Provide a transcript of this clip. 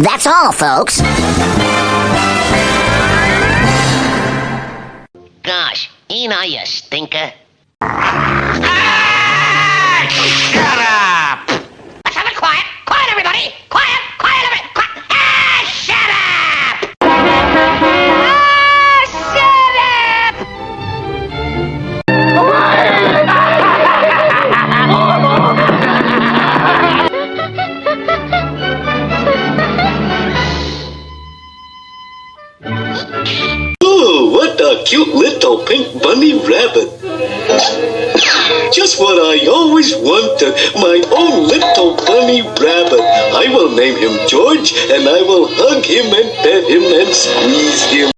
That's all, folks. Gosh, ain't I a stinker? Shut up! Quiet! Quiet, everybody! Quiet! Quiet, everybody! Quiet! Shut up! Shut up! Oh, what a cute little pink bunny rabbit. Just what I always wanted, my own little bunny rabbit. I will name him George, and I will hug him and pet him and squeeze him.